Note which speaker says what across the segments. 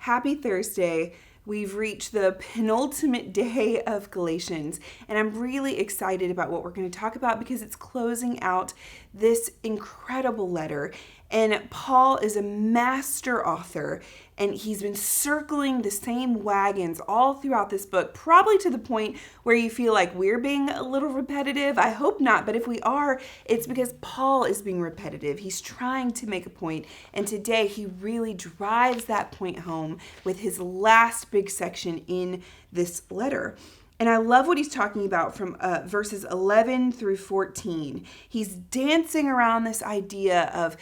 Speaker 1: Happy Thursday. We've reached the penultimate day of Galatians, and I'm really excited about what we're going to talk about because it's closing out this incredible letter. And Paul is a master author, and he's been circling the same wagons all throughout this book, probably to the point where you feel like we're being a little repetitive. I hope not, but if we are, it's because Paul is being repetitive. He's trying to make a point, and today he really drives that point home with his last big section in this letter. And I love what he's talking about from verses 11 through 14. He's dancing around this idea of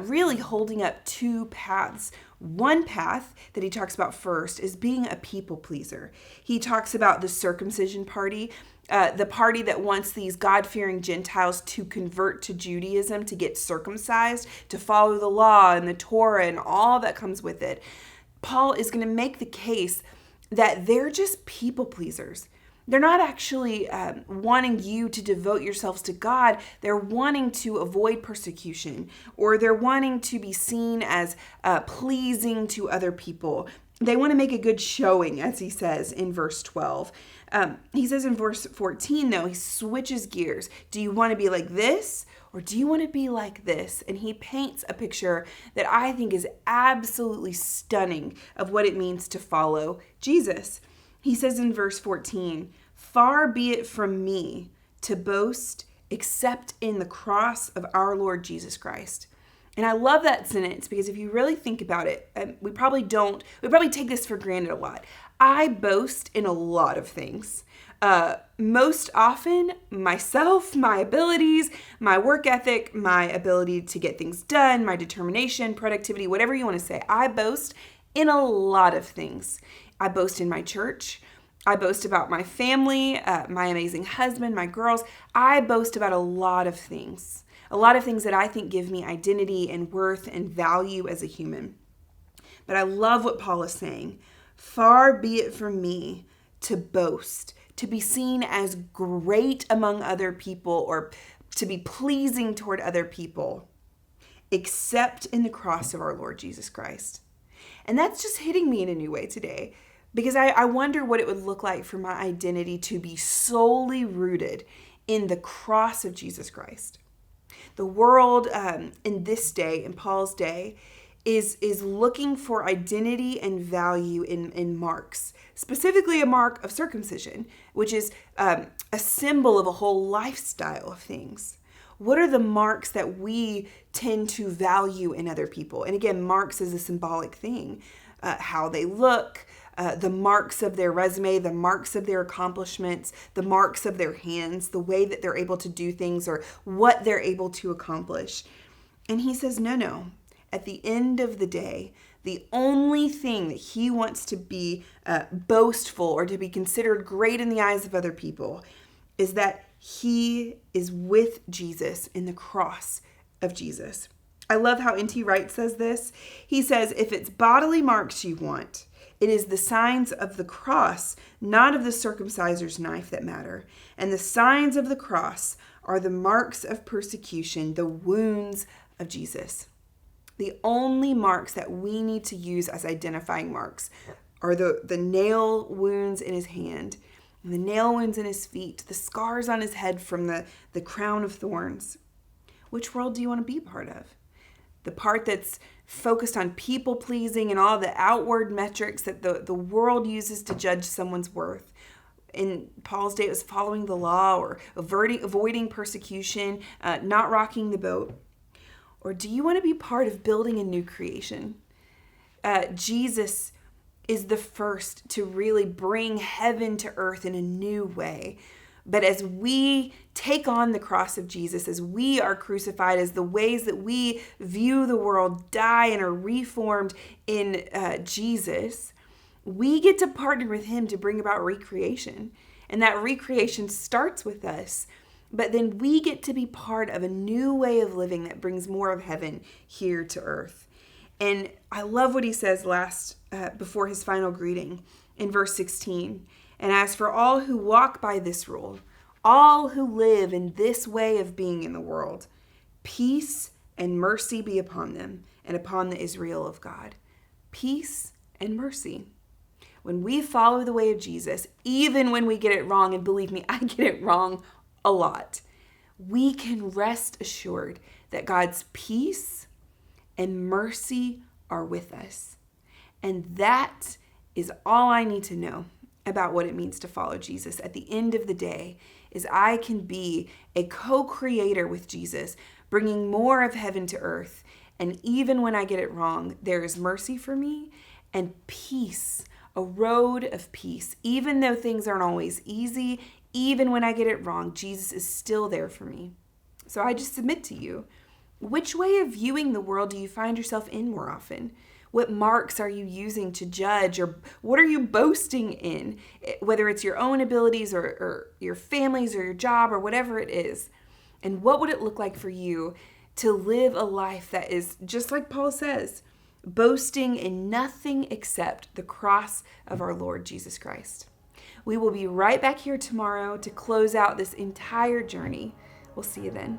Speaker 1: really holding up two paths. One path that he talks about first is being a people pleaser. He talks about the circumcision party, the party that wants these God-fearing Gentiles to convert to Judaism, to get circumcised, to follow the law and the Torah and all that comes with it. Paul is going to make the case that they're just people pleasers. They're not actually wanting you to devote yourselves to God. They're wanting to avoid persecution, or they're wanting to be seen as pleasing to other people. They want to make a good showing, as he says in verse 12. He says in verse 14, though, he switches gears. Do you want to be like this, or do you want to be like this? And he paints a picture that I think is absolutely stunning of what it means to follow Jesus. He says in verse 14, "Far be it from me to boast except in the cross of our Lord Jesus Christ." And I love that sentence because if you really think about it, we probably take this for granted a lot. I boast in a lot of things. Most often, myself, my abilities, my work ethic, my ability to get things done, my determination, productivity, whatever you want to say. I boast in a lot of things. I boast in my church. I boast about my family, my amazing husband, my girls. I boast about a lot of things that I think give me identity and worth and value as a human. But I love what Paul is saying. Far be it from me to boast, to be seen as great among other people or to be pleasing toward other people, except in the cross of our Lord Jesus Christ. And that's just hitting me in a new way today. Because I wonder what it would look like for my identity to be solely rooted in the cross of Jesus Christ. The world in this day, in Paul's day, is looking for identity and value in marks, specifically a mark of circumcision, which is a symbol of a whole lifestyle of things. What are the marks that we tend to value in other people? And again, marks is a symbolic thing. How they look, the marks of their resume, the marks of their accomplishments, the marks of their hands, the way that they're able to do things or what they're able to accomplish. And he says, no. At the end of the day, the only thing that he wants to be boastful or to be considered great in the eyes of other people is that he is with Jesus in the cross of Jesus. I love how N.T. Wright says this. He says, if it's bodily marks you want, it is the signs of the cross, not of the circumciser's knife, that matter. And the signs of the cross are the marks of persecution, the wounds of Jesus. The only marks that we need to use as identifying marks are the nail wounds in his hand, the nail wounds in his feet, the scars on his head from the crown of thorns. Which world do you want to be part of? The part that's focused on people pleasing and all the outward metrics that the world uses to judge someone's worth. In Paul's day, it was following the law or avoiding persecution, not rocking the boat. Or do you want to be part of building a new creation? Jesus is the first to really bring heaven to earth in a new way. But as we take on the cross of Jesus, as we are crucified, as the ways that we view the world die and are reformed in Jesus, we get to partner with him to bring about recreation. And that recreation starts with us. But then we get to be part of a new way of living that brings more of heaven here to earth. And I love what he says before his final greeting in verse 16. And as for all who walk by this rule, all who live in this way of being in the world, peace and mercy be upon them and upon the Israel of God. Peace and mercy. When we follow the way of Jesus, even when we get it wrong, and believe me, I get it wrong a lot, we can rest assured that God's peace and mercy are with us. And that is all I need to know about what it means to follow Jesus. At the end of the day, is I can be a co-creator with Jesus, bringing more of heaven to earth. And even when I get it wrong, there is mercy for me and peace, a road of peace. Even though things aren't always easy, even when I get it wrong, Jesus is still there for me. So I just submit to you, which way of viewing the world do you find yourself in more often? What marks are you using to judge, or what are you boasting in? Whether it's your own abilities or your family's or your job or whatever it is. And what would it look like for you to live a life that is, just like Paul says, boasting in nothing except the cross of our Lord Jesus Christ? We will be right back here tomorrow to close out this entire journey. We'll see you then.